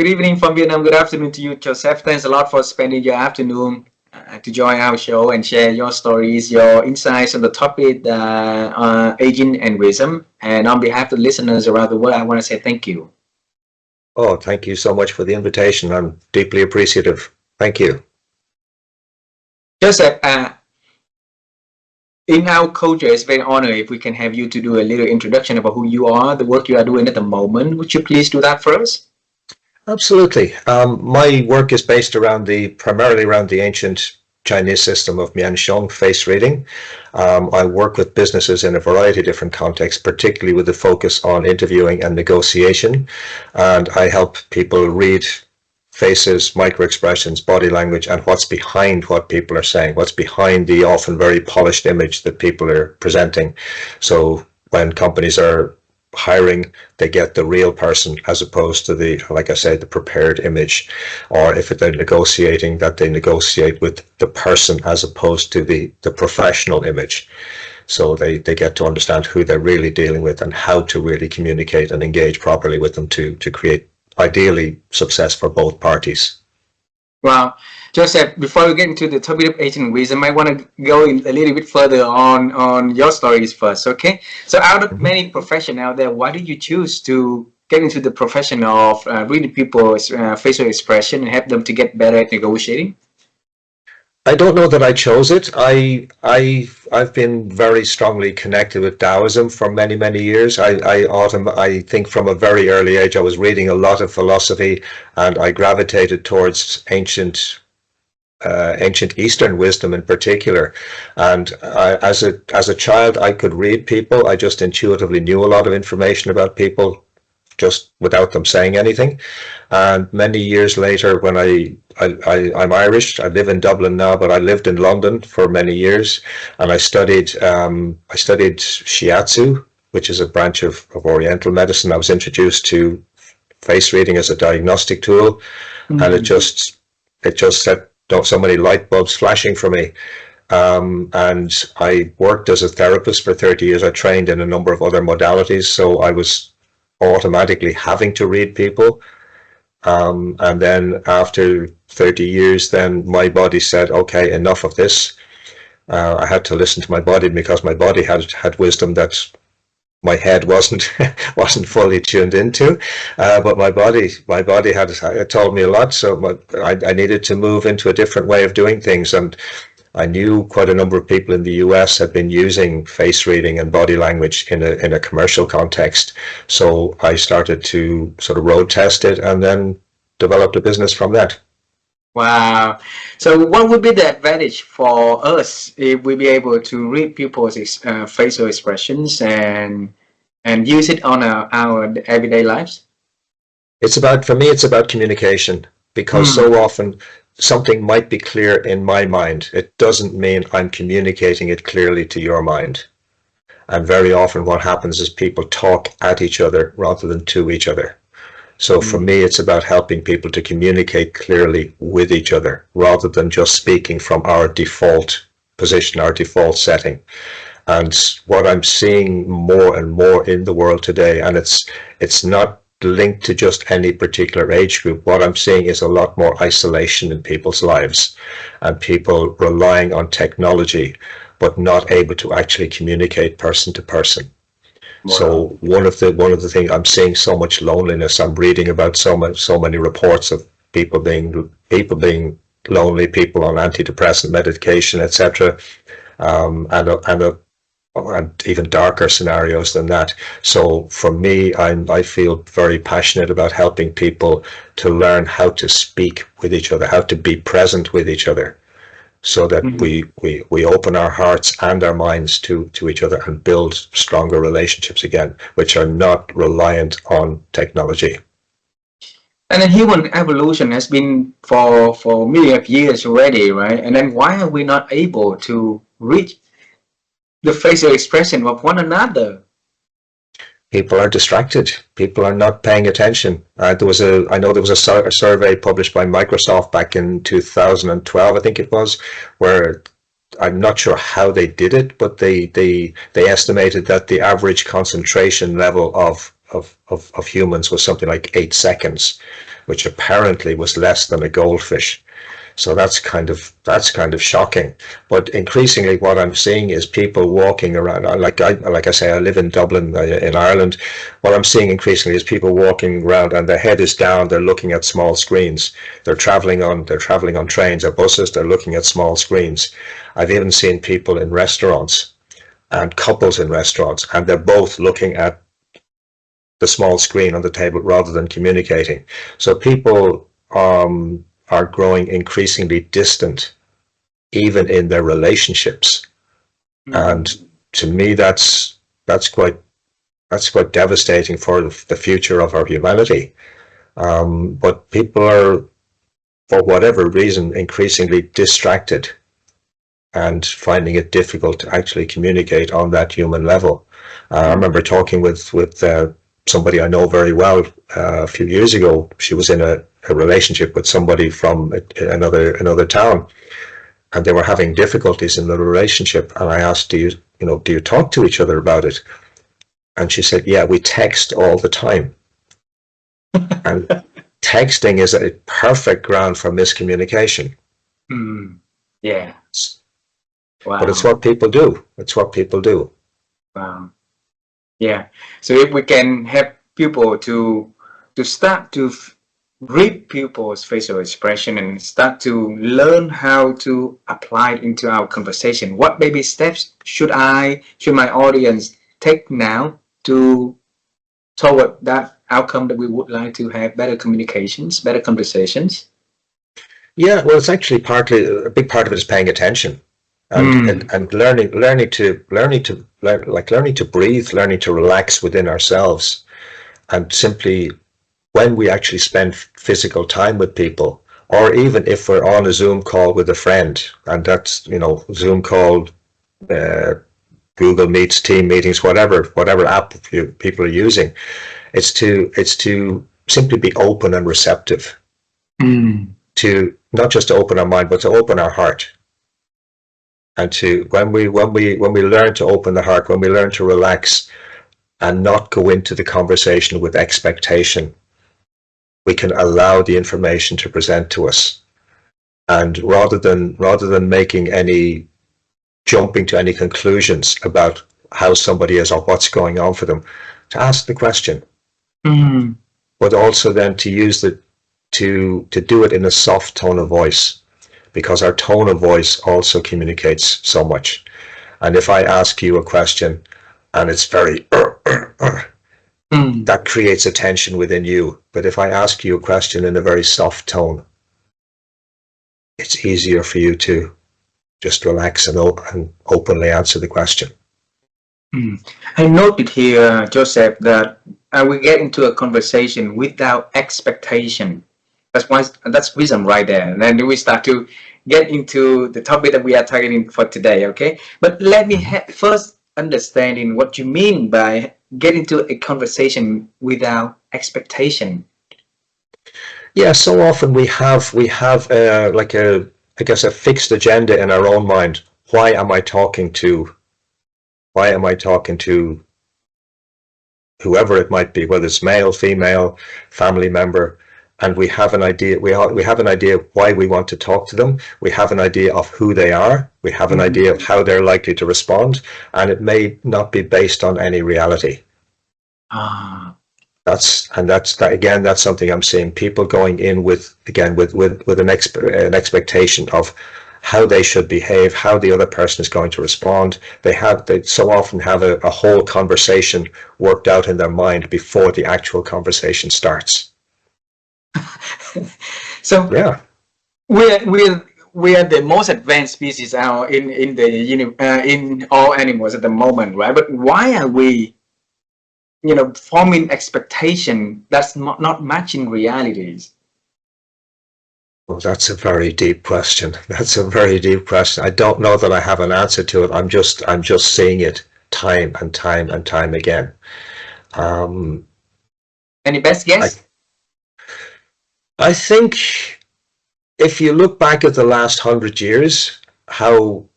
Good evening from Vietnam. Good afternoon to you, Joseph. Thanks a lot for spending your afternoon to join our show and share your stories, your insights on the topic aging and wisdom. And on behalf of the listeners around the world, I want to say thank you. Oh, thank you so much for the invitation. I'm deeply appreciative. Thank you. Joseph, in our culture, it's very honored if we can have you to do a little introduction about who you are, the work you are doing at the moment. Would you please do that for us? Absolutely. My work is based primarily around the ancient Chinese system of Mianxiong face reading. I work with businesses in a variety of different contexts, particularly with the focus on interviewing and negotiation. And I help people read faces, micro-expressions, body language, and what's behind what people are saying, what's behind the often very polished image that people are presenting. So when companies are hiring, they get the real person as opposed to the, like I said, the prepared image. Or if they're negotiating, that they negotiate with the person as opposed to the professional image. So they get to understand who they're really dealing with and how to really communicate and engage properly with them to create ideally success for both parties. Wow. Joseph, before we get into the topic of aging and wisdom, I want to go in a little bit further on your stories first, okay? So out of many professions out there, why did you choose to get into the profession of reading people's facial expression and help them to get better at negotiating? I don't know that I chose it. I've been very strongly connected with Taoism for many, many years. I think from a very early age I was reading a lot of philosophy, and I gravitated towards ancient Eastern wisdom in particular. And as a child, I could read people. I just intuitively knew a lot of information about people just without them saying anything. And many years later, when I'm Irish, I live in Dublin now, but I lived in London for many years, and I studied shiatsu, which is a branch of Oriental medicine. I was introduced to face reading as a diagnostic tool, and it just set so many light bulbs flashing for me. And I worked as a therapist for 30 years. I trained in a number of other modalities, so I was automatically having to read people. And then after 30 years, then my body said, okay, enough of this. I had to listen to my body, because my body had wisdom that my head wasn't fully tuned into, but my body had told me a lot. So I needed to move into a different way of doing things, and I knew quite a number of people in the US had been using face reading and body language in a commercial context. So I started to sort of road test it, and then developed a business from that. Wow. So what would be the advantage for us if we be able to read people's facial expressions and use it on our everyday lives? For me, it's about communication, because so often something might be clear in my mind. It doesn't mean I'm communicating it clearly to your mind. And very often what happens is people talk at each other rather than to each other. So for me, it's about helping people to communicate clearly with each other, rather than just speaking from our default position, our default setting. And what I'm seeing more and more in the world today, and it's not linked to just any particular age group, what I'm seeing is a lot more isolation in people's lives, and people relying on technology, but not able to actually communicate person to person. Wow. So one of the things, I'm seeing so much loneliness. I'm reading about so many reports of people being lonely, people on antidepressant medication, etc., and even darker scenarios than that. So for me, I feel very passionate about helping people to learn how to speak with each other, how to be present with each other, so that we open our hearts and our minds to each other and build stronger relationships again, which are not reliant on technology. And then human evolution has been for millions of years already, right? And then why are we not able to reach the facial expression of one another? People are distracted. People are not paying attention. I know there was a survey published by Microsoft back in 2012, I think it was, where I'm not sure how they did it, but they estimated that the average concentration level of humans was something like 8 seconds. which apparently was less than a goldfish. So that's kind of shocking. But increasingly, what I'm seeing is people walking around. Like I say, I live in Dublin, in Ireland. What I'm seeing increasingly is people walking around, and their head is down. They're looking at small screens. They're traveling on trains or buses. They're looking at small screens. I've even seen people in restaurants and couples in restaurants, and they're both looking at the small screen on the table rather than communicating. So people are growing increasingly distant, even in their relationships. And to me, that's quite devastating for the future of our humanity. But people are, for whatever reason, increasingly distracted and finding it difficult to actually communicate on that human level. I remember talking with somebody I know very well a few years ago. She was in a relationship with somebody from another town, and they were having difficulties in the relationship. And I asked, do you talk to each other about it? And she said, yeah, we text all the time. And texting is a perfect ground for miscommunication. Yeah. Wow. But it's what people do. It's what people do. Wow. Yeah. So if we can help people to start to read people's facial expression and start to learn how to apply it into our conversation, what baby steps should my audience take now toward that outcome that we would like to have better communications, better conversations? Yeah, well, it's actually a big part of it is paying attention. And learning to breathe, learning to relax within ourselves, and simply when we actually spend physical time with people, or even if we're on a Zoom call with a friend, and that's Zoom call, Google Meets, Team meetings, whatever app people are using, it's to simply be open and receptive, to not just to open our mind, but to open our heart. And when we learn to open the heart, when we learn to relax and not go into the conversation with expectation, we can allow the information to present to us. And rather than jumping to any conclusions about how somebody is or what's going on for them, to ask the question, but also then to use to do it in a soft tone of voice, because our tone of voice also communicates so much. And if I ask you a question and it's very that creates a tension within you. But if I ask you a question in a very soft tone, it's easier for you to just relax and openly answer the question. I noted here, Joseph, that we get into a conversation without expectation. That's wisdom right there. And then we start to get into the topic that we are targeting for today, okay? But let me first understanding what you mean by get into a conversation without expectation. Yeah, so often we have I guess a fixed agenda in our own mind. Why am I talking to whoever it might be, whether it's male, female, family member? And we have an idea. We have an idea of why we want to talk to them. We have an idea of who they are. We have an idea of how they're likely to respond, and it may not be based on any reality. That's something I'm seeing. People going in with an expectation of how they should behave, how the other person is going to respond. They so often have a whole conversation worked out in their mind before the actual conversation starts. So yeah, we are the most advanced species in all animals at the moment, right? But why are we, forming expectation that's not matching realities? Well, that's a very deep question. I don't know that I have an answer to it. I'm just seeing it time and time and time again. Any best guess? I think if you look back at the last 100 years, how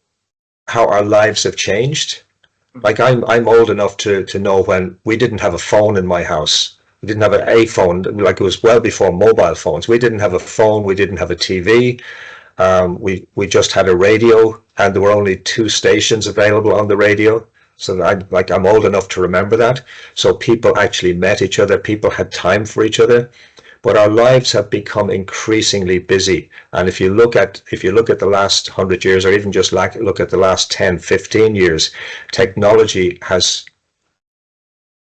our lives have changed. Like I'm old enough to know when we didn't have a phone in my house. We didn't have a phone, like it was well before mobile phones. We didn't have a phone. We didn't have a TV. We just had a radio, and there were only 2 stations available on the radio. So I'm old enough to remember that. So people actually met each other. People had time for each other. But our lives have become increasingly busy. And if you look at the last 100 years, or even just look at the last 10, 15 years, technology has,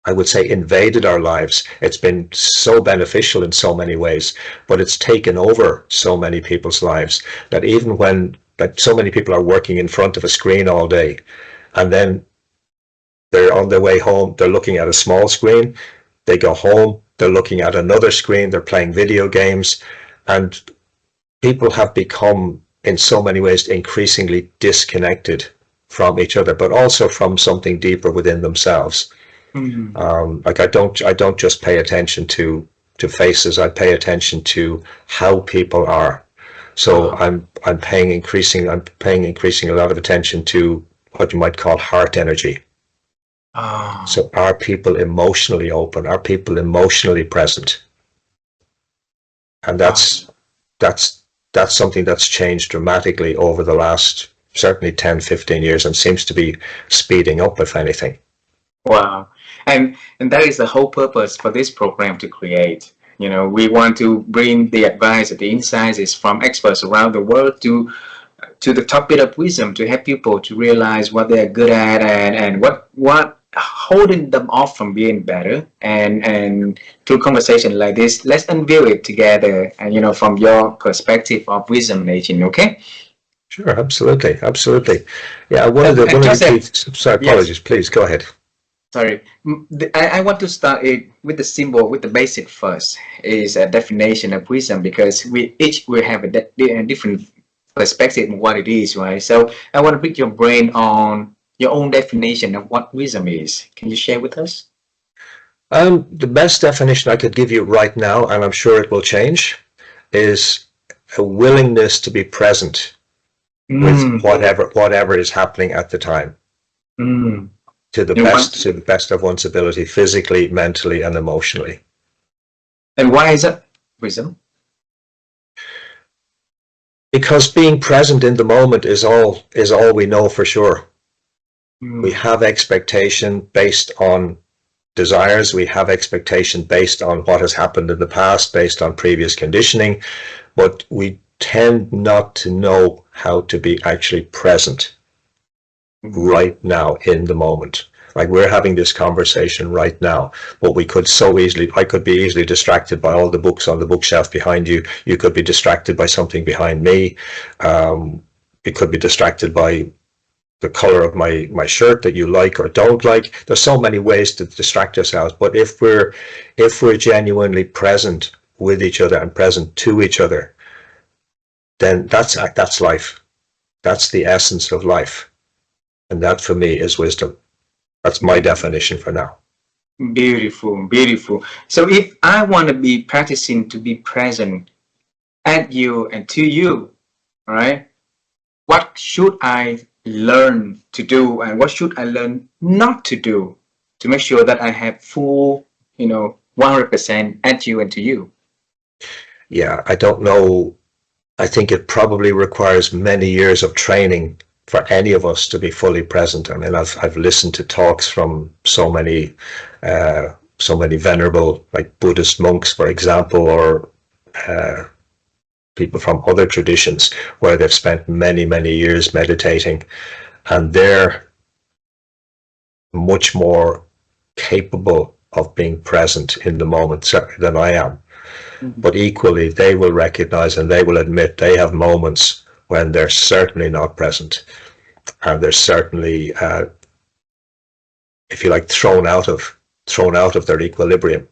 I would say, invaded our lives. It's been so beneficial in so many ways, but it's taken over so many people's lives that even when so many people are working in front of a screen all day, and then they're on their way home, they're looking at a small screen, they go home, they're looking at another screen, they're playing video games, and people have become, in so many ways, increasingly disconnected from each other, but also from something deeper within themselves. Like I don't just pay attention to faces. I pay attention to how people are. So I'm paying increasing a lot of attention to what you might call heart energy. So are people emotionally open? Are people emotionally present? And that's something that's changed dramatically over the last certainly 10, 15 years, and seems to be speeding up, if anything. Wow. And that is the whole purpose for this program to create. You know, we want to bring the advice, the insights from experts around the world to the top bit of wisdom, to help people to realize what they're good at, and what holding them off from being better. And through conversation like this, let's unveil it together, and you know, from your perspective of wisdom aging. Okay? Sure, absolutely. Yeah, one of the key, sorry, apologies, yes. Please go ahead. Sorry, I want to start it with the symbol, with the basic first, is a definition of wisdom, because we each will have a different perspective on what it is, right? So I want to pick your brain on your own definition of what wisdom is. Can you share with us? The best definition I could give you right now, and I'm sure it will change, is a willingness to be present with whatever is happening at the time. To the best of one's ability, physically, mentally, and emotionally. And why is that wisdom? Because being present in the moment is all we know for sure. We have expectation based on desires. We have expectation based on what has happened in the past, based on previous conditioning, but we tend not to know how to be actually present right now in the moment. Like we're having this conversation right now, but I could be easily distracted by all the books on the bookshelf behind you. You could be distracted by something behind me. You could be distracted by the color of my shirt that you like or don't like. There's so many ways to distract ourselves, but if we're genuinely present with each other and present to each other, then that's life. That's the essence of life. And that for me is wisdom. That's my definition for now. Beautiful, beautiful. So if I want to be practicing to be present at you and to you, all right, what should I learn to do, and what should I learn not to do to make sure that I have full, 100% at you and to you? Yeah, I don't know. I think it probably requires many years of training for any of us to be fully present. I mean, I've listened to talks from so many venerable, like Buddhist monks, for example, or people from other traditions where they've spent many, many years meditating, and they're much more capable of being present in the moment, certainly, than I am. But equally, they will recognize and they will admit they have moments when they're certainly not present, and they're certainly, if you like, thrown out of their equilibrium.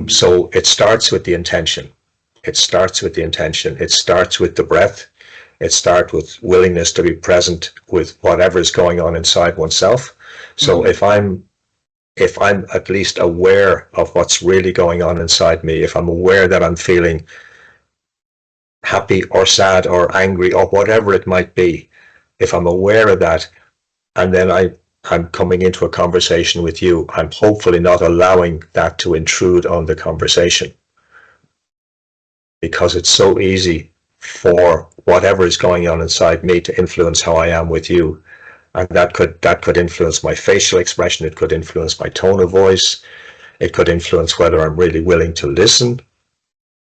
So it starts with the intention. It starts with the breath. It starts with willingness to be present with whatever is going on inside oneself. So if I'm at least aware of what's really going on inside me, if I'm aware that I'm feeling happy or sad or angry or whatever it might be, if I'm aware of that, and then I'm coming into a conversation with you, I'm hopefully not allowing that to intrude on the conversation, because it's so easy for whatever is going on inside me to influence how I am with you. And that could influence my facial expression, it could influence my tone of voice, it could influence whether I'm really willing to listen,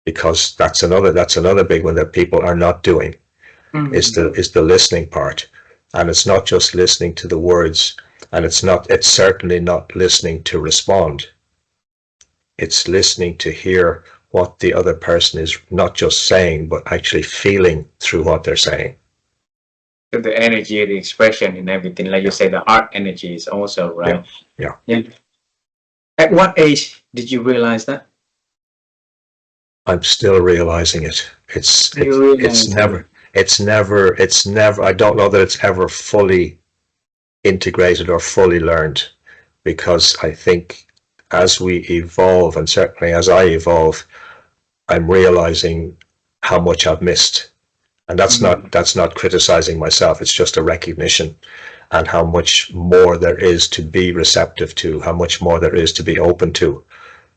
because that's another big one that people are not doing, is the listening part. And it's not just listening to the words, and it's certainly not listening to respond. It's listening to hear what the other person is not just saying, but actually feeling through what they're saying. The energy, the expression, and everything, like you say, the art energy is also right. Yeah. At what age did you realize that? I'm still realizing it. It's never. I don't know that it's ever fully integrated or fully learned, because I think as we evolve, and certainly as I evolve, I'm realizing how much I've missed. And that's not criticizing myself, it's just a recognition, and how much more there is to be receptive to, how much more there is to be open to,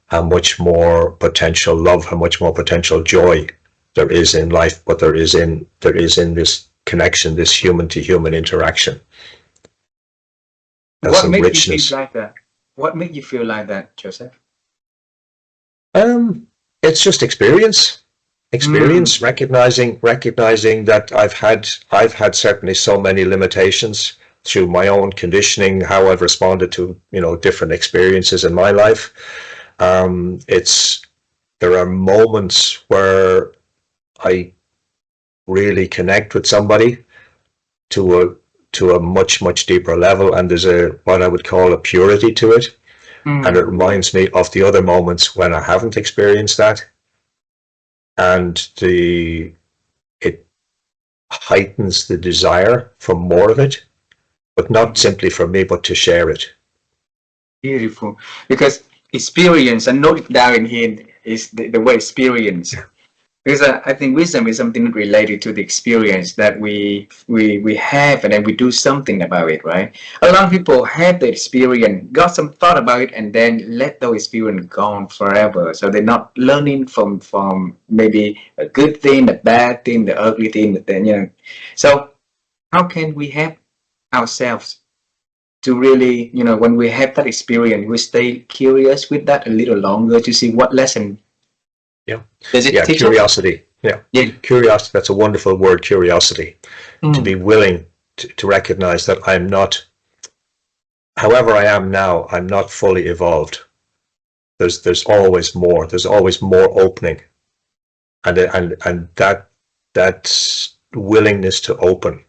how much more potential love, how much more potential joy there is in life, but there is in this connection, this human to human interaction. There's what makes you feel like that? What made you feel like that, Joseph? It's just experience, recognizing that I've had certainly so many limitations through my own conditioning, how I've responded to, different experiences in my life. There are moments where I really connect with somebody to a much deeper level, and there's what I would call a purity to it. And it reminds me of the other moments when I haven't experienced that, and it heightens the desire for more of it, but not simply for me, but to share it. Beautiful, because experience, and note it down in here, is the word experience. Because I think wisdom is something related to the experience that we have, and then we do something about it, right? A lot of people have the experience, got some thought about it, and then let those experience gone forever. So they're not learning from maybe a good thing, a bad thing, the ugly thing, but then, So how can we help ourselves to really, when we have that experience, we stay curious with that a little longer to see what lesson. Does it teach curiosity. Curiosity, that's a wonderful word, curiosity. To be willing to recognize that I'm not, however I am now, I'm not fully evolved. There's always more. There's always more opening. And that willingness to open.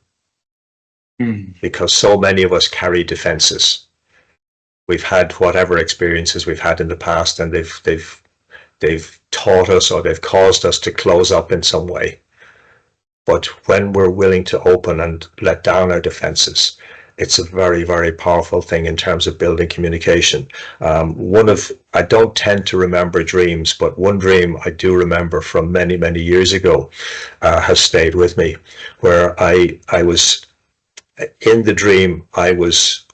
Because so many of us carry defenses. We've had whatever experiences we've had in the past, and they've taught us, or they've caused us to close up in some way. But when we're willing to open and let down our defenses, it's a very, very powerful thing in terms of building communication. I don't tend to remember dreams, but one dream I do remember from many, many years ago has stayed with me, where I was, in the dream, I was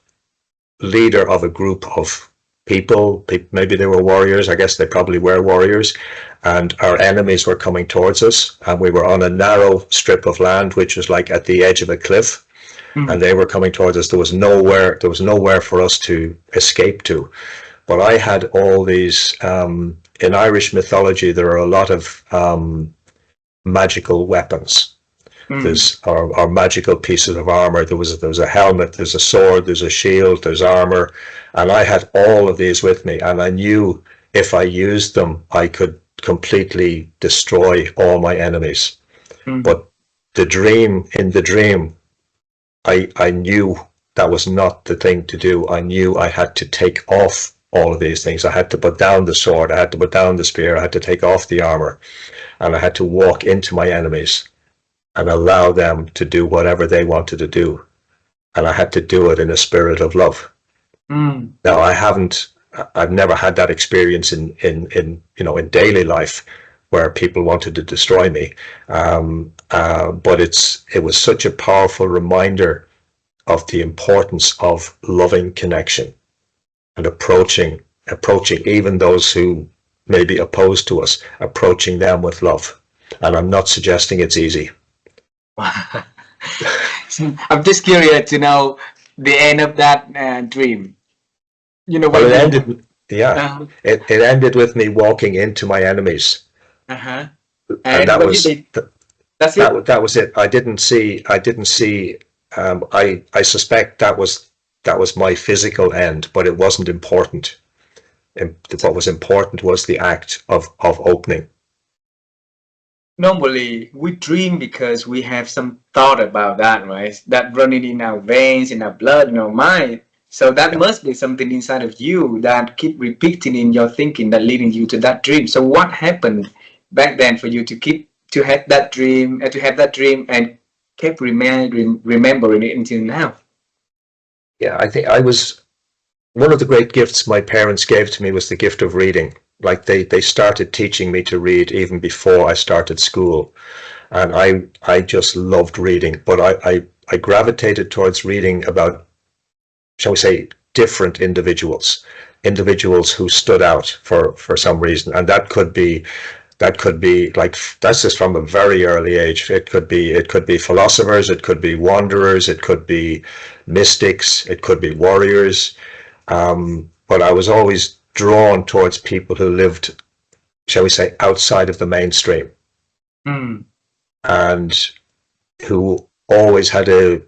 leader of a group of people, maybe they were warriors, I guess they probably were warriors, and our enemies were coming towards us, and we were on a narrow strip of land which was like at the edge of a cliff, and they were coming towards us. There was nowhere for us to escape to. But I had all these, in Irish mythology there are a lot of magical weapons. There's our magical pieces of armor. There was a helmet, there's a sword, there's a shield, there's armor, and I had all of these with me, and I knew if I used them I could completely destroy all my enemies. But in the dream I knew that was not the thing to do. I knew I had to take off all of these things. I had to put down the sword, I had to put down the spear, I had to take off the armor, and I had to walk into my enemies and allow them to do whatever they wanted to do. And I had to do it in a spirit of love. Now I've never had that experience in daily life where people wanted to destroy me. But it was such a powerful reminder of the importance of loving connection and approaching even those who may be opposed to us, approaching them with love. And I'm not suggesting it's easy. So I'm just curious to know the end of that dream. You know, Well, when it you, ended, yeah, uh, it ended with me walking into my enemies. uh-huh. And And that what did was, they, that's it? that was it. I didn't see, I suspect that was my physical end, but it wasn't important. And what was important was the act of opening. Normally, we dream because we have some thought about that, right? That running in our veins, in our blood, in our mind. So that Yeah. must be something inside of you that keep repeating in your thinking that leading you to that dream. So what happened back then for you to keep to have that dream, and keep remembering it until now? Yeah, I think one of the great gifts my parents gave to me was the gift of reading. Like they started teaching me to read even before I started school. And I just loved reading, but I gravitated towards reading about, shall we say, different individuals who stood out for some reason. And that could be like, that's just from a very early age. It could be philosophers, it could be wanderers, it could be mystics, it could be warriors. But I was always drawn towards people who lived, shall we say, outside of the mainstream, Mm. and who always had a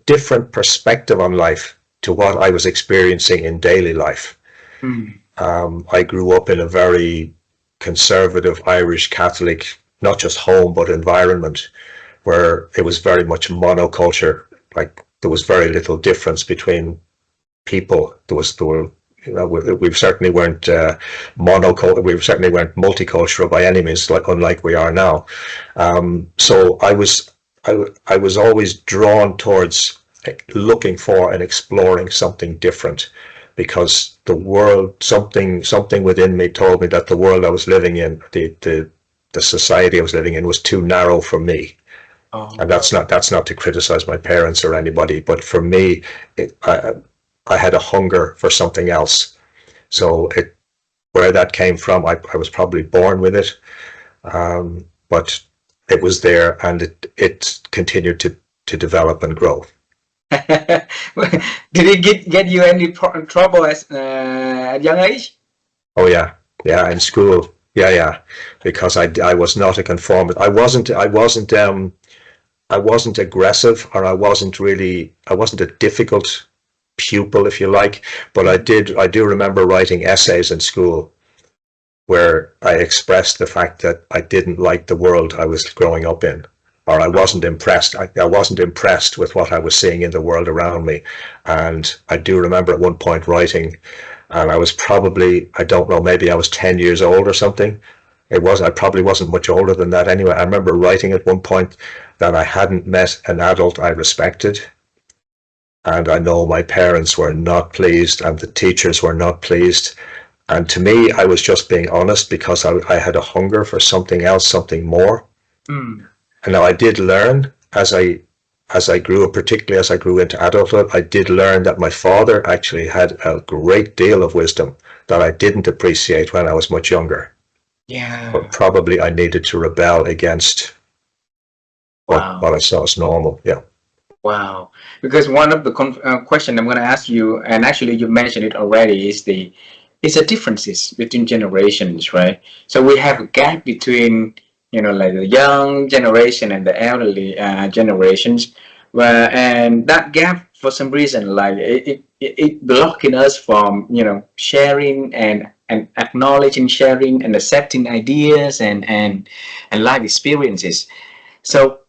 different perspective on life to what I was experiencing in daily life. Mm. I grew up in a very conservative Irish Catholic, not just home, but environment, where it was very much monoculture. Like, there was very little difference between people. We certainly weren't monocultural. We certainly weren't multicultural by any means, unlike we are now. So I was always drawn towards looking for and exploring something different, because the world, something within me told me that the world I was living in, the society I was living in, was too narrow for me. Oh. And that's not to criticize my parents or anybody, but for me, I had a hunger for something else. So where that came from, I was probably born with it, but it was there, and it continued to develop and grow. Did it get you any trouble at young age? Oh yeah, in school, yeah, because I was not a conformist. I wasn't aggressive, or I wasn't a difficult pupil, if you like, but I do remember writing essays in school where I expressed the fact that I didn't like the world I was growing up in, or I wasn't impressed. I wasn't impressed with what I was seeing in the world around me. And I do remember at one point writing, and I was probably, I don't know, maybe I was 10 years old or something. I probably wasn't much older than that anyway. I remember writing at one point that I hadn't met an adult I respected. And I know my parents were not pleased, and the teachers were not pleased. And to me, I was just being honest, because I had a hunger for something else, something more. Mm. And now I did learn as I grew up, particularly as I grew into adulthood, I did learn that my father actually had a great deal of wisdom that I didn't appreciate when I was much younger. Yeah. But probably I needed to rebel against what I saw as normal. Yeah. Wow. Because one of the question I'm going to ask you, and actually you mentioned it already, is the differences between generations, right? So we have a gap between, like the young generation and the elderly generations, and that gap, for some reason, like it blocking us from, sharing and acknowledging, sharing and accepting ideas and life experiences. So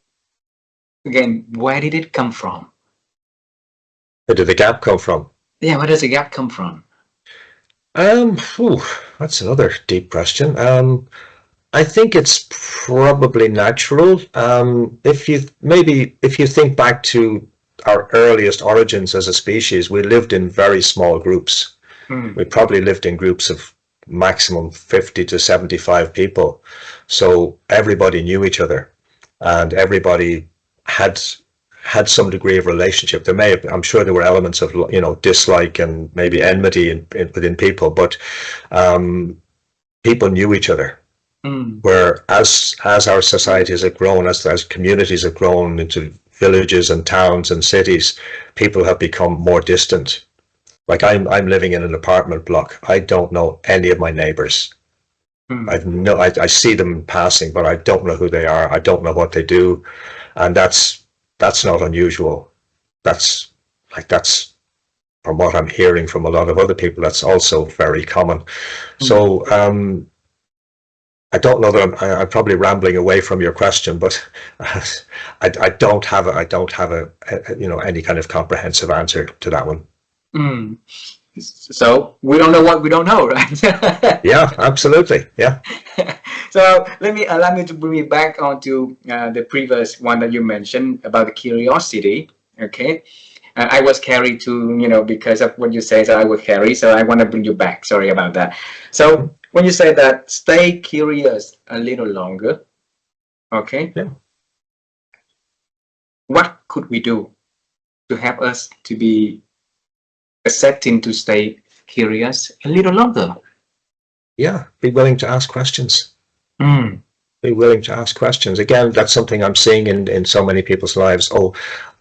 again, where did it come from? Where did the gap come from? Yeah, where does the gap come from? That's another deep question. I think it's probably natural. If you think back to our earliest origins as a species, we lived in very small groups. We probably lived in groups of maximum 50 to 75 people. So everybody knew each other, and everybody had had some degree of relationship. There may have, I'm sure there were elements of, you know, dislike and maybe enmity within people, but people knew each other. Where as our societies have grown, as communities have grown into villages and towns and cities, people have become more distant. Like I'm living in an apartment block. I don't know any of my neighbors. I see them passing, but I don't know who they are. I don't know what they do, and that's not unusual. That's from what I'm hearing from a lot of other people. That's also very common. So I don't know that I'm probably rambling away from your question, but I don't have a you know, any kind of comprehensive answer to that one. So we don't know what we don't know, right? Yeah, absolutely. Yeah. So allow me to bring you back onto the previous one that you mentioned about the curiosity. Okay, I was carried to, you know, because of what you say, so I was carried. So I want to bring you back. Sorry about that. So when you say that, stay curious a little longer. Okay. Yeah. What could we do to help us to be accepting to stay curious a little longer? Yeah, be willing to ask questions. Be willing to ask questions. Again, that's something I'm seeing in so many people's lives. Oh,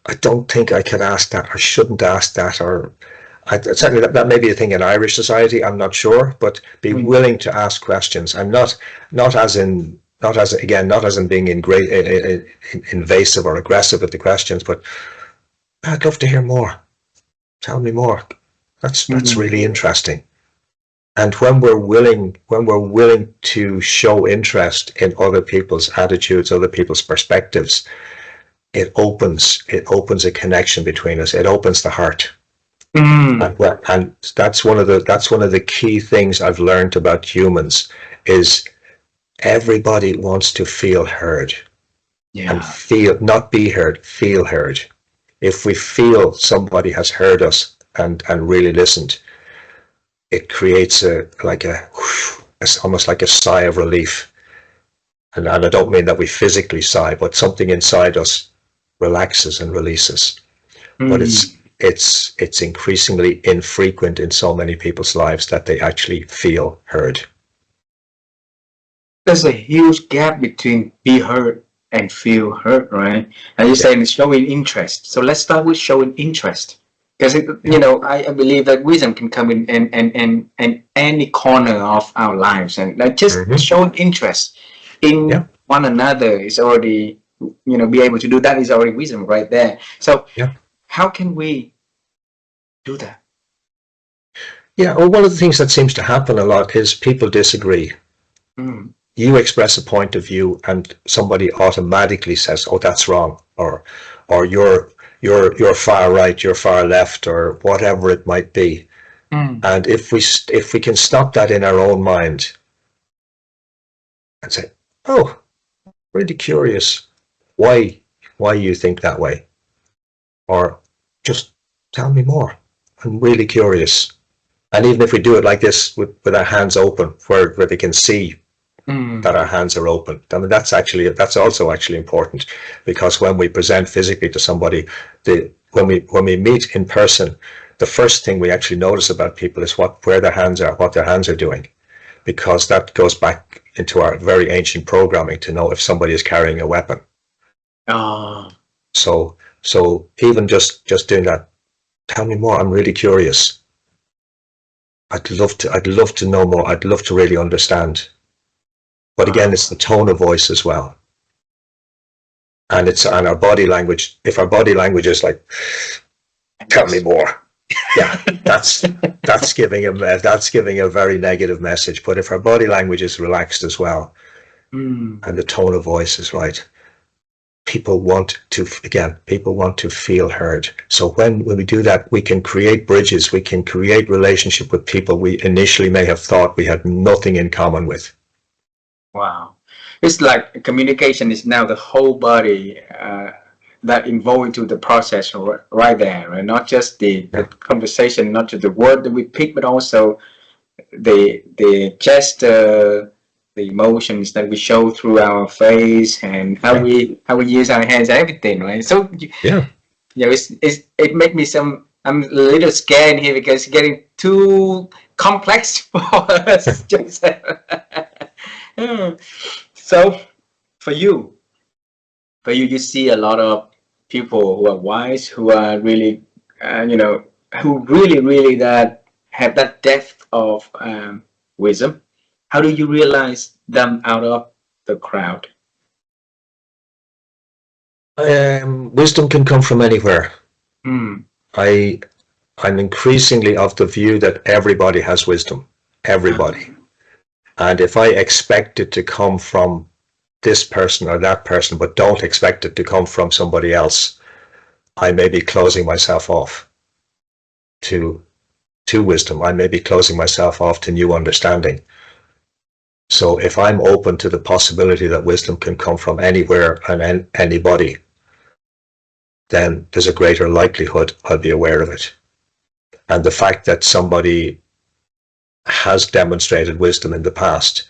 I don't think I could ask that, or shouldn't ask that, or certainly that may be a thing in Irish society. I'm not sure, but be willing to ask questions, and not as in being invasive or aggressive with the questions, but I'd love to hear more. Tell me more. That's really interesting. And when we're willing to show interest in other people's attitudes, other people's perspectives, it opens a connection between us. It opens the heart. And that's one of the key things I've learned about humans is everybody wants to feel heard. And feel, not be heard, feel heard. If we feel somebody has heard us and really listened, it creates almost like a sigh of relief. And I don't mean that we physically sigh, but something inside us relaxes and releases. But it's increasingly infrequent in so many people's lives that they actually feel heard. There's a huge gap between be heard and feel heard, right? And you're saying it's showing interest. So let's start with showing interest. Because, you know, I believe that wisdom can come in any corner of our lives. And just showing interest in one another is already, you know, be able to do that is already wisdom right there. So how can we do that? Yeah, well, one of the things that seems to happen a lot is people disagree. You express a point of view and somebody automatically says, oh, that's wrong, or you're far right, you're far left, or whatever it might be. And if we can stop that in our own mind and say, oh, really curious why you think that way, or just tell me more, I'm really curious. And even if we do it like this with our hands open, where they can see that our hands are open, I mean, that's also actually important, because when we present physically to somebody, when we meet in person, the first thing we actually notice about people is where their hands are, what their hands are doing, because that goes back into our very ancient programming to know if somebody is carrying a weapon. So even just doing that, tell me more, I'm really curious. I'd love to know more. I'd love to really understand. But again, it's the tone of voice as well, and our body language. If our body language is like, "Tell me more," yeah, that's giving a very negative message. But if our body language is relaxed as well, and the tone of voice is right, people want to feel heard. So when we do that, we can create bridges. We can create relationship with people we initially may have thought we had nothing in common with. Wow. It's like communication is now the whole body that involved into the process right there, and not just the conversation, not just the word that we pick, but also the gesture, the emotions that we show through our face, and how we use our hands, everything, right? So Yeah, it make me I'm a little scared here because it's getting too complex for us, Joseph. So for you, you see a lot of people who are wise, who are really, who really that have that depth of wisdom. How do you realize them out of the crowd? Wisdom can come from anywhere. Mm. I I'm increasingly of the view that everybody has wisdom, everybody. And if I expect it to come from this person or that person, but don't expect it to come from somebody else, I may be closing myself off to wisdom. I may be closing myself off to new understanding. So if I'm open to the possibility that wisdom can come from anywhere and anybody, then there's a greater likelihood I'll be aware of it. And the fact that somebody has demonstrated wisdom in the past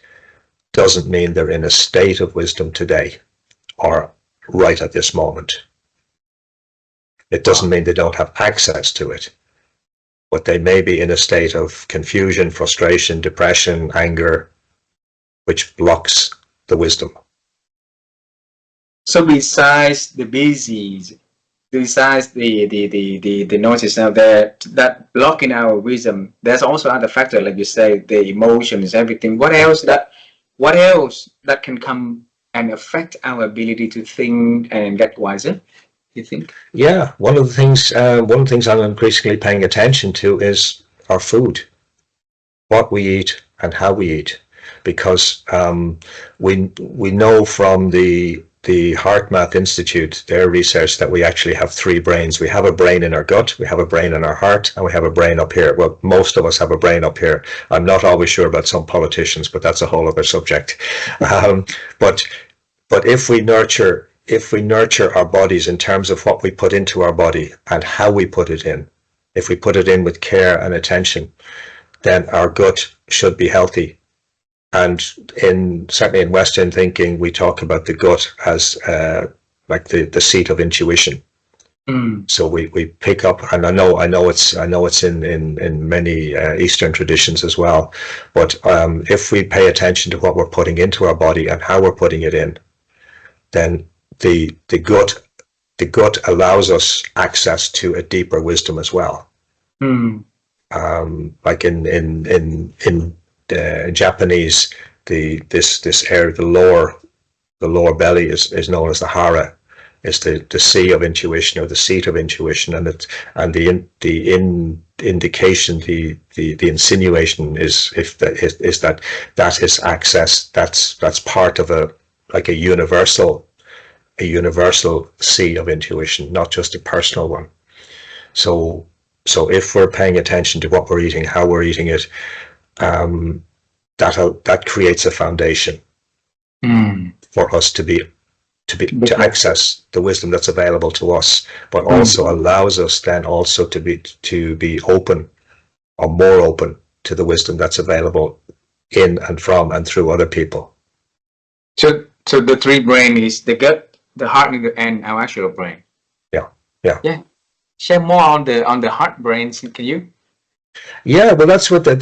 doesn't mean they're in a state of wisdom today or right at this moment. It doesn't mean they don't have access to it, but they may be in a state of confusion, frustration, depression, anger, which blocks the wisdom. So besides the busies, besides the noises out there that blocking our wisdom, there's also other factor, like you say, the emotions, everything. What else that can come and affect our ability to think and get wiser, you think? Yeah, one of the things I'm increasingly paying attention to is our food, what we eat and how we eat, because we know from the HeartMath Institute, their research, that we actually have three brains. We have a brain in our gut, we have a brain in our heart, and we have a brain up here. Well, most of us have a brain up here. I'm not always sure about some politicians, but that's a whole other subject. But if we nurture our bodies in terms of what we put into our body and how we put it in, if we put it in with care and attention, then our gut should be healthy. And certainly in Western thinking, we talk about the gut as like the seat of intuition. Mm. So we pick up, and I know it's in many Eastern traditions as well. But if we pay attention to what we're putting into our body and how we're putting it in, then the gut allows us access to a deeper wisdom as well. Mm. Like in Japanese, this area, the lower belly is known as the hara, is the sea of intuition, or the seat of intuition, and the indication, the insinuation is that is access. That's part of a universal sea of intuition, not just a personal one. So if we're paying attention to what we're eating, how we're eating it, that creates a foundation for us to access the wisdom that's available to us, but also allows us then also to be open, or more open, to the wisdom that's available in and from and through other people. So the three brain is the gut, the heart, and our actual brain. Yeah. Share more on the heart brains, can you? Yeah, well, that's what the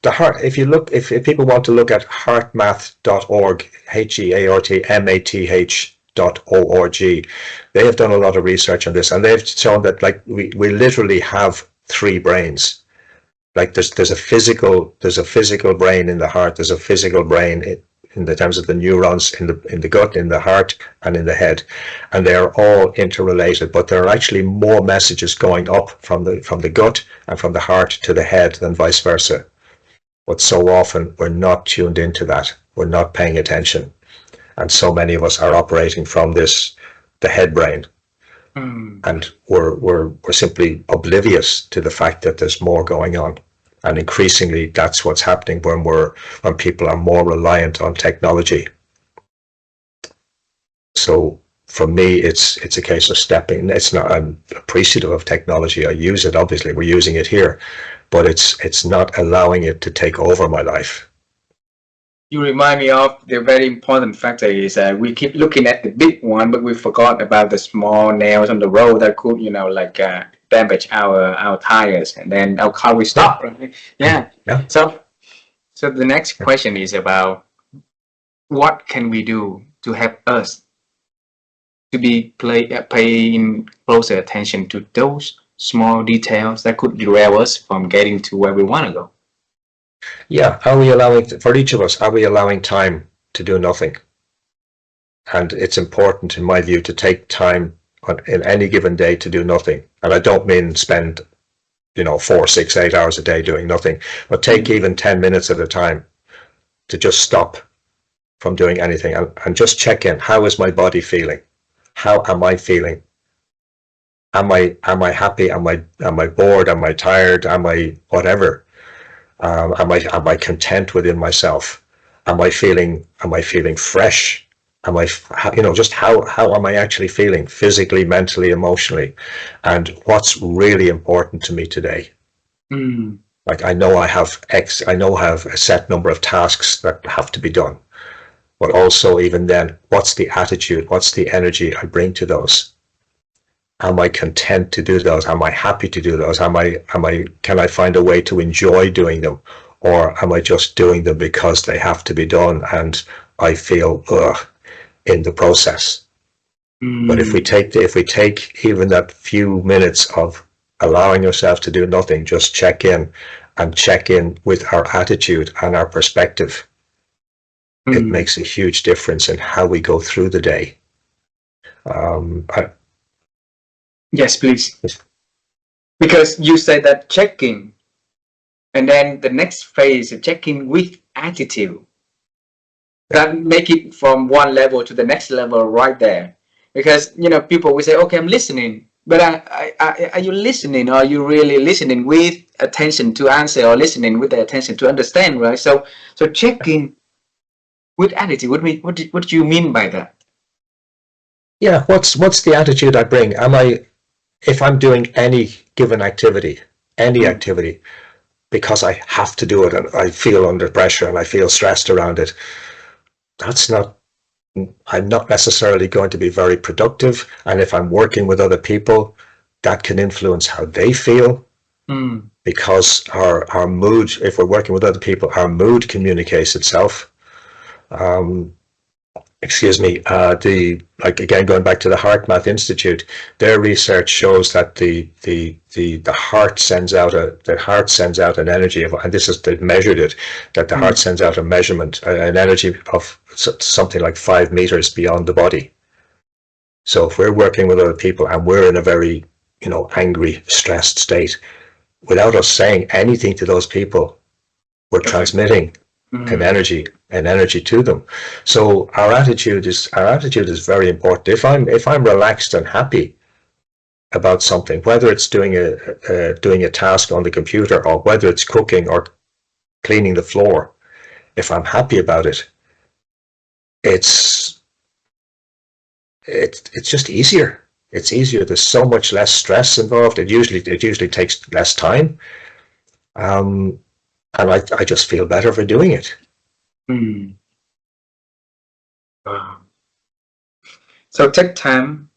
heart. If people want to look at heartmath.org, HEARTMATH.org, they have done a lot of research on this, and they've shown that we literally have three brains. Like there's a physical brain in the heart. There's a physical brain in the terms of the neurons in the gut, in the heart, and in the head, and they are all interrelated. But there are actually more messages going up from the gut and from the heart to the head than vice versa. But so often we're not tuned into that. We're not paying attention, and so many of us are operating from the head brain, and we're simply oblivious to the fact that there's more going on. And increasingly, that's what's happening when people are more reliant on technology. So for me, it's a case of stepping. It's not. I'm appreciative of technology. I use it. Obviously, we're using it here, but it's not allowing it to take over my life. You remind me of the very important factor is we keep looking at the big one, but we forgot about the small nails on the road that could, like damage our tires, and then our car will Yeah. stop. Right? Yeah. Yeah. So the next question is about what can we do to help us to be paying closer attention to those small details that could derail us from getting to where we want to go. Yeah. Are we allowing, for each of us, are we allowing time to do nothing? And it's important, in my view, to take time in any given day to do nothing. And I don't mean spend, 4, 6, 8 hours a day doing nothing, but take even 10 minutes at a time to just stop from doing anything and just check in. How is my body feeling? How am I feeling? Am I happy? Am I bored? Am I tired? Am I whatever? Am I content within myself? Am I feeling fresh? Am I, just how am I actually feeling physically, mentally, emotionally? And what's really important to me today? Like I know I have a set number of tasks that have to be done. But also even then, what's the attitude? What's the energy I bring to those? Am I content to do those? Am I happy to do those? Can I find a way to enjoy doing them? Or am I just doing them because they have to be done and I feel in the process? But if we take even that few minutes of allowing yourself to do nothing, just check in with our attitude and our perspective, it makes a huge difference in how we go through the day. Yes, please. Because you said that checking, and then the next phase is checking with attitude. That make it from one level to the next level right there. Because people will say, "Okay, I'm listening," but are you listening? Or are you really listening with attention to answer, or listening with the attention to understand? Right. So checking with attitude. What do you mean by that? Yeah, what's the attitude I bring? If I'm doing any given activity, because I have to do it and I feel under pressure and I feel stressed around it, I'm not necessarily going to be very productive. And if I'm working with other people, that can influence how they feel. Because our mood, if we're working with other people, our mood communicates itself. Again, going back to the HeartMath Institute, their research shows that the heart sends out an energy of, and they've measured it, that the heart sends out an energy of something like 5 meters beyond the body. So if we're working with other people and we're in a very, angry, stressed state, without us saying anything to those people, we're transmitting an energy to them. So our attitude is very important. If I'm relaxed and happy about something, whether it's doing a task on the computer or whether it's cooking or cleaning the floor, if I'm happy about it, it's just easier. It's easier. There's so much less stress involved. It usually takes less time. And I just feel better for doing it. So take time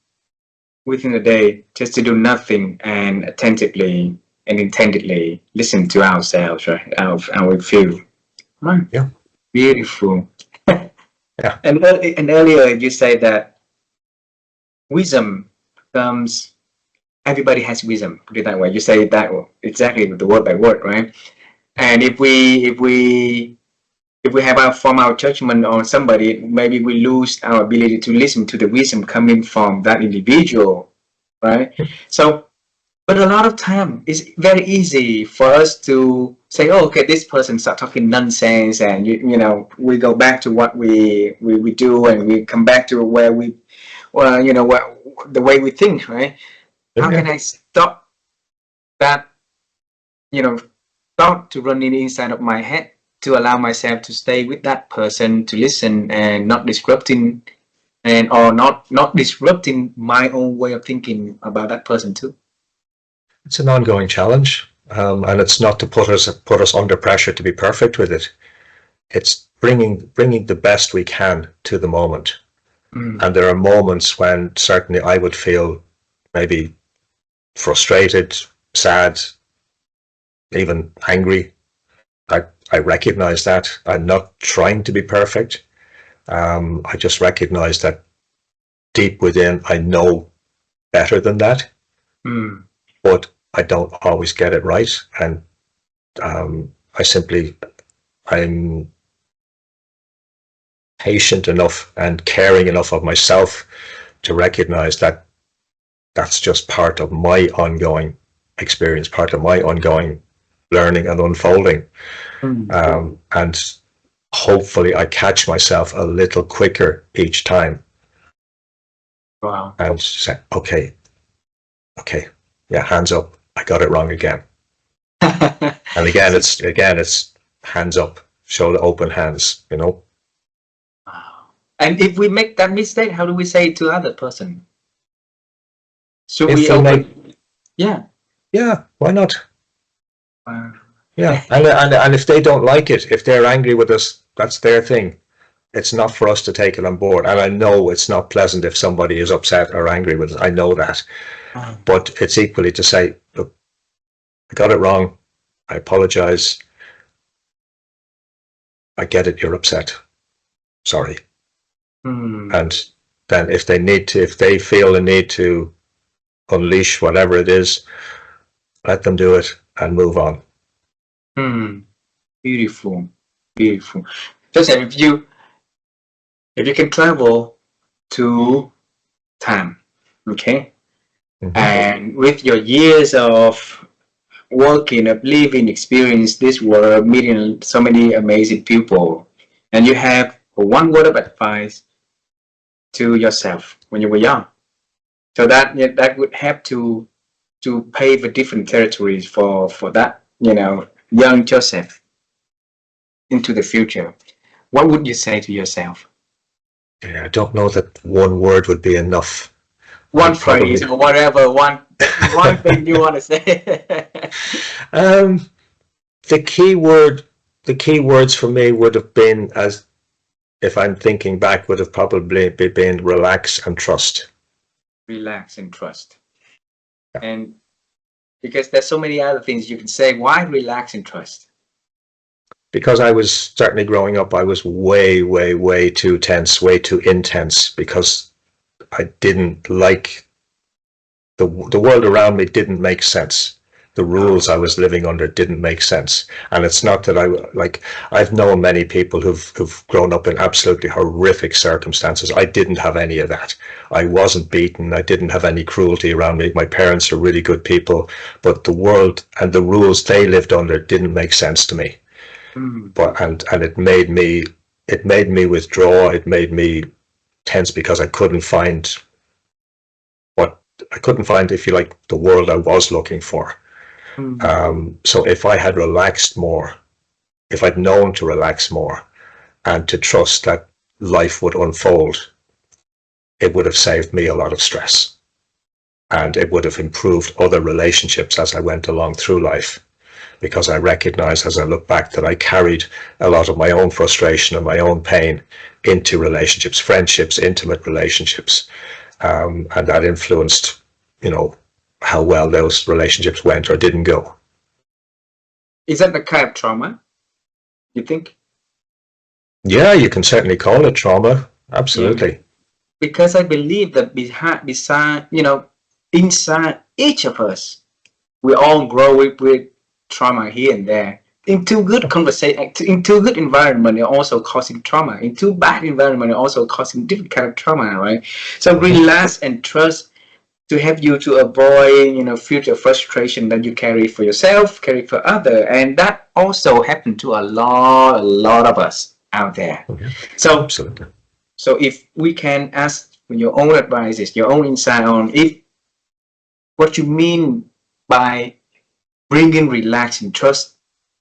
within the day just to do nothing and attentively and intently listen to ourselves, right? How we feel. Right. Yeah. Beautiful. Yeah. And earlier you said that wisdom comes. Everybody has wisdom. Put it that way. You say that exactly the word by word, right? And if we form our judgment on somebody, maybe we lose our ability to listen to the wisdom coming from that individual, right? So, but a lot of time it's very easy for us to say, "Oh, okay, this person start talking nonsense," and we go back to what we do, and we come back to where the way we think, right? How can I stop that, thought to run inside of my head, to allow myself to stay with that person, to listen and not disrupting not disrupting my own way of thinking about that person too? It's an ongoing challenge, and it's not to put us under pressure to be perfect with it. It's bringing the best we can to the moment. And there are moments when certainly I would feel maybe frustrated, sad, even angry. I recognize that. I'm not trying to be perfect. I just recognize that deep within, I know better than that, but I don't always get it right. And I'm patient enough and caring enough of myself to recognize that that's just part of my ongoing experience, part of my ongoing learning and unfolding. And hopefully I catch myself a little quicker each time. Wow. And say, okay, yeah, hands up, I got it wrong again. And again, it's hands up, shoulder open hands, you know. Wow. And if we make that mistake, how do we say it to other person? Should we open? Yeah, why not? Wow. Yeah, and if they don't like it, if they're angry with us, that's their thing. It's not for us to take it on board. And I know it's not pleasant if somebody is upset or angry with us. I know that. But it's equally to say, look, I got it wrong. I apologize. I get it, you're upset. Sorry. And then if they feel the need to unleash whatever it is, let them do it and move on. Beautiful. Joseph, if you can travel to time, okay, and with your years of working, of living experience this world, meeting so many amazing people, and you have one word of advice to yourself when you were young, so that would have to pave a different territories for that, young Joseph into the future. What would you say to yourself? Yeah, I don't know that one word would be enough. One phrase or whatever, one thing you want to say. The key words for me would have been, as if I'm thinking back, would have probably been relax and trust. Relax and trust. And because there's so many other things you can say, why relax and trust? Because I was certainly growing up, I was way too tense, way too intense, because I didn't like the world around me didn't make sense. The rules I was living under didn't make sense. And it's not that I've known many people who've grown up in absolutely horrific circumstances. I didn't have any of that. I wasn't beaten. I didn't have any cruelty around me. My parents are really good people, but the world and the rules they lived under didn't make sense to me. But and it made me withdraw. It made me tense because I couldn't find, if you like, the world I was looking for. So if I had relaxed more, if I'd known to relax more and to trust that life would unfold, it would have saved me a lot of stress, and it would have improved other relationships as I went along through life. Because I recognize, as I look back, that I carried a lot of my own frustration and my own pain into relationships, friendships, intimate relationships, and that influenced, how well those relationships went or didn't go. Is that the kind of trauma, you think? Yeah, you can certainly call it trauma. Absolutely. Yeah. Because I believe that inside each of us, we all grow with trauma here and there. In too good conversation, in too good environment, you're also causing trauma. In too bad environment, you're also causing different kind of trauma, right? So relax and trust to help you to avoid, future frustration that you carry for yourself, carry for other, and that also happened to a lot of us out there. So absolutely. So if we can ask for your own advices, your own insight on what you mean by bringing relax and trust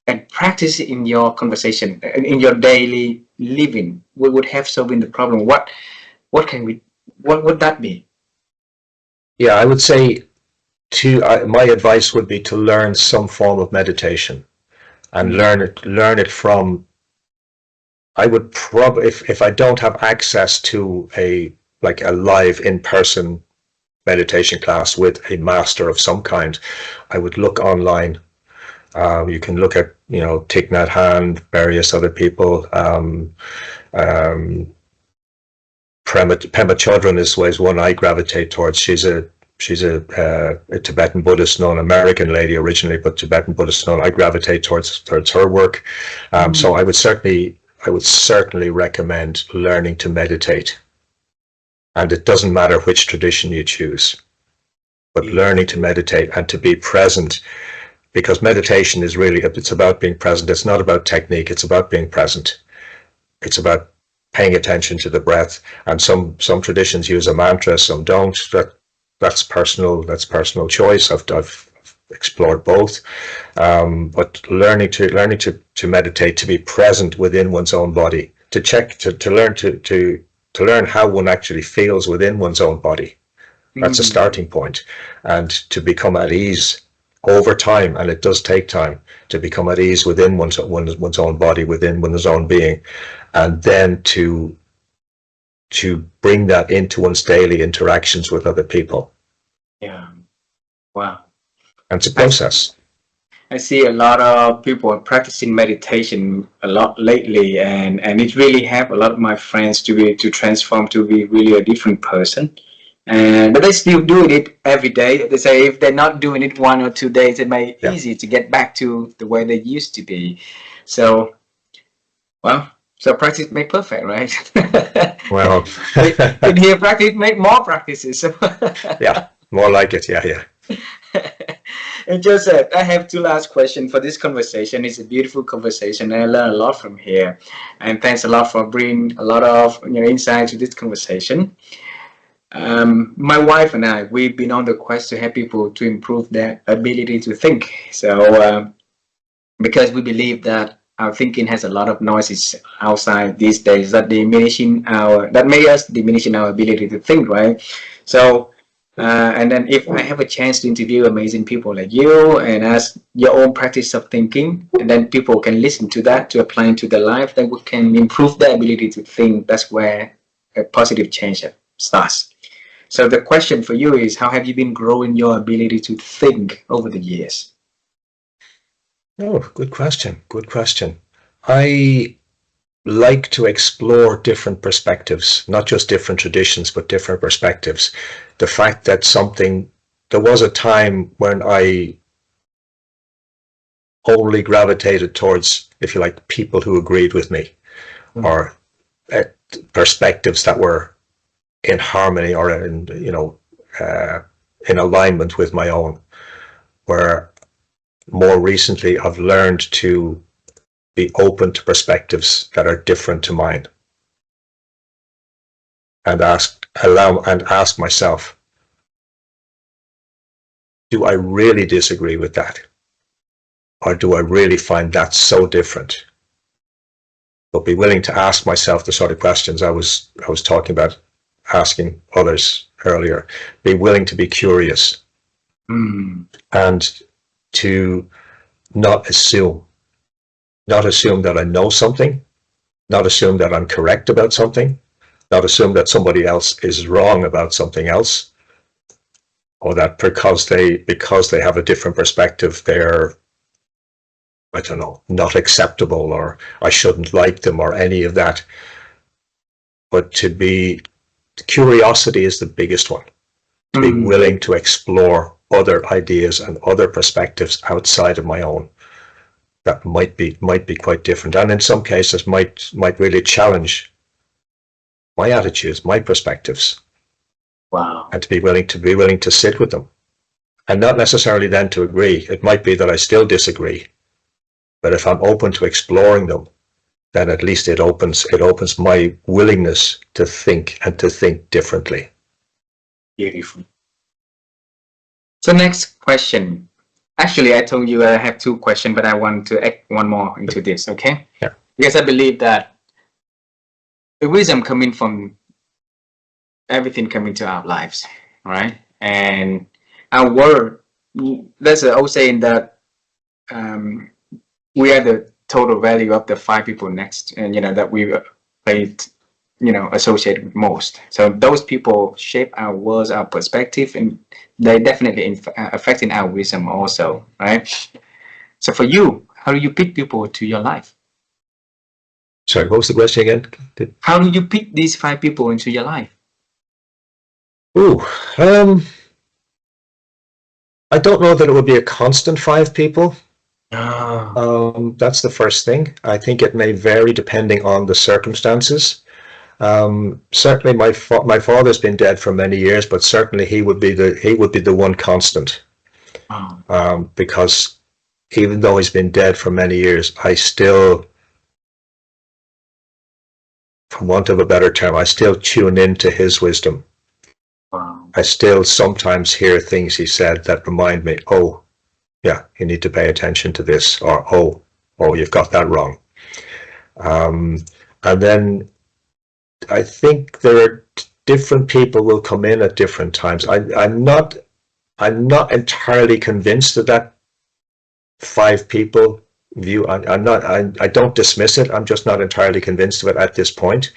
and practice it in your conversation, in your daily living, we would have solving the problem. What would that be? Yeah, I would say my advice would be to learn some form of meditation, and learn it from I would probably, if I don't have access to a live in-person meditation class with a master of some kind, I would look online. You can look at, Thich Nhat Hanh, various other people. Pema Chodron is one I gravitate towards. She's a Tibetan Buddhist nun, American lady originally, but Tibetan Buddhist nun. I gravitate towards her work. So I would certainly recommend learning to meditate. And it doesn't matter which tradition you choose, but learning to meditate and to be present, because meditation is really, it's about being present. It's not about technique. It's about being present. It's about paying attention to the breath. And some traditions use a mantra, some don't. That's personal choice. I've explored both. But learning to meditate, to be present within one's own body, to learn how one actually feels within one's own body. That's a starting point. And to become at ease over time, and it does take time to become at ease within one's own body, within one's own being, and then to bring that into one's daily interactions with other people. Yeah. Wow. And it's a process. I see a lot of people are practicing meditation a lot lately, and it really helped a lot of my friends to transform to be really a different person. But they still doing it every day. They say if they're not doing it 1 or 2 days, it may be easy to get back to the way they used to be. So, well, so practice make perfect, right? Well, in here, practice make more practices. Yeah, more like it. Yeah. And Joseph, I have 2 last questions for this conversation. It's a beautiful conversation, and I learned a lot from here. And thanks a lot for bringing a lot of insight to this conversation. My wife and I, we've been on the quest to help people to improve their ability to think. So, because we believe that our thinking has a lot of noises outside these days that make us diminishing our ability to think, right? So, and then if I have a chance to interview amazing people like you and ask your own practice of thinking, and then people can listen to that to apply into their life, then we can improve their ability to think. That's where a positive change starts. So the question for you is, how have you been growing your ability to think over the years? Oh, good question. Good question. I like to explore different perspectives, not just different traditions, but different perspectives. The fact that there was a time when I only gravitated towards, if you like, people who agreed with me, or perspectives that were in harmony or in alignment with my own, where more recently I've learned to be open to perspectives that are different to mine, and ask myself, do I really disagree with that? Or do I really find that so different? But be willing to ask myself the sort of questions I was talking about asking others earlier. Be willing to be curious, and to not assume that I know something, not assume that I'm correct about something, not assume that somebody else is wrong about something else, or that because they have a different perspective, they're, I don't know, not acceptable, or I shouldn't like them, or any of that. But curiosity is the biggest one. To be willing to explore other ideas and other perspectives outside of my own that might be quite different, and in some cases might really challenge my attitudes, my perspectives. Wow. And to be willing to sit with them, and not necessarily then to agree. It might be that I still disagree, but if I'm open to exploring them, then at least it opens my willingness to think, and to think differently. Beautiful. So next question. Actually, I told you I have 2 questions, but I want to add one more into this, okay? Yeah. Because I believe that the wisdom coming from everything coming to our lives, right? And our world, there's an old saying that we are the total value of the 5 people next, and that we played, associated with most. So those people shape our worlds, our perspective, and they definitely affecting our wisdom also, right? So for you, how do you pick people to your life? Sorry, what was the question again? How do you pick these 5 people into your life? Ooh, I don't know that it would be a constant 5 people. That's the first thing. I think it may vary depending on the circumstances. Certainly, my father's been dead for many years, but certainly he would be the one constant. Because even though he's been dead for many years, I still, for want of a better term, I still tune into his wisdom. I still sometimes hear things he said that remind me, oh, yeah, you need to pay attention to this, or oh, you've got that wrong. And then I think there are different people will come in at different times. I'm not entirely convinced that 5 people view. I don't dismiss it. I'm just not entirely convinced of it at this point.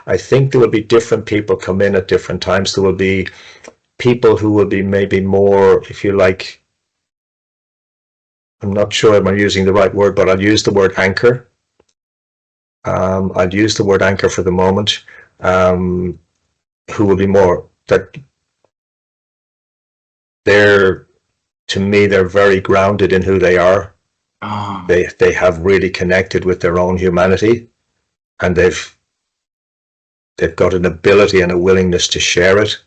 I think there will be different people come in at different times. There will be people who will be maybe more, if you like, I'm not sure if I'm using the right word, but I'll use the word anchor. I'll use the word anchor for the moment. Who will be more that to me, they're very grounded in who they are. They have really connected with their own humanity, and they've got an ability and a willingness to share it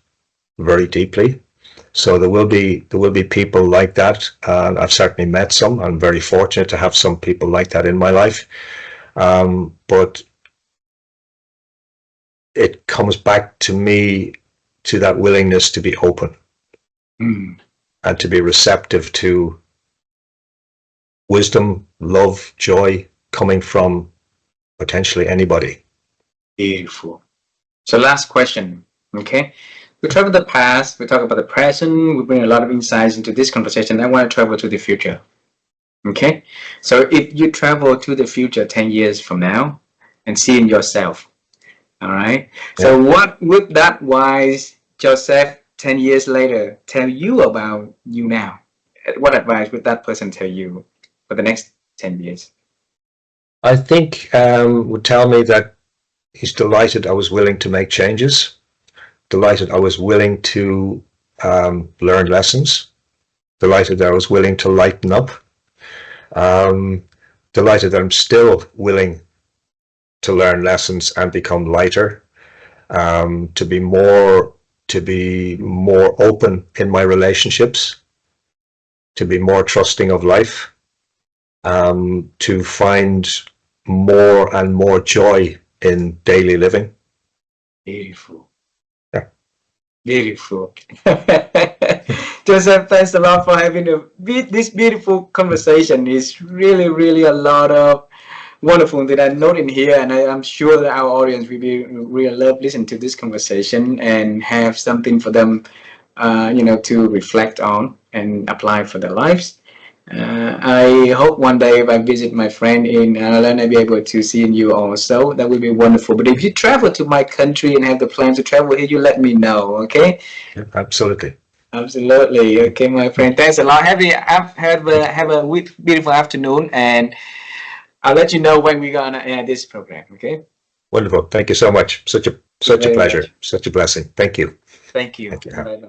very deeply. So there will be people like that. I've certainly met some. I'm very fortunate to have some people like that in my life. But it comes back to me to that willingness to be open and to be receptive to wisdom, love, joy coming from potentially anybody. Beautiful. So last question, okay? We talk about the past, we talk about the present, we bring a lot of insights into this conversation. I want to travel to the future, okay? So if you travel to the future 10 years from now and seeing yourself, all right? So what would that wise Joseph 10 years later tell you about you now? What advice would that person tell you for the next 10 years? I think would tell me that he's delighted I was willing to make changes, delighted I was willing to learn lessons, delighted that I was willing to lighten up, delighted that I'm still willing to learn lessons and become lighter, to be more open in my relationships, to be more trusting of life, to find more and more joy in daily living. Beautiful. Yeah. Beautiful. Joseph, thanks a lot for having this beautiful conversation. It's really, really a lot of wonderful that I note in here, and I'm sure that our audience will be really love listen to this conversation and have something for them, to reflect on and apply for their lives. I hope one day if I visit my friend in Ireland, I'll be able to see you also. That would be wonderful. But if you travel to my country and have the plan to travel here, you let me know, okay? Yeah, absolutely. Absolutely. Okay, my friend. Thanks a lot. Have a beautiful afternoon, and I'll let you know when we're gonna end this program, okay? Wonderful. Thank you so much. Such a pleasure. Such a blessing. Thank you. Thank you. Thank you. Bye-bye.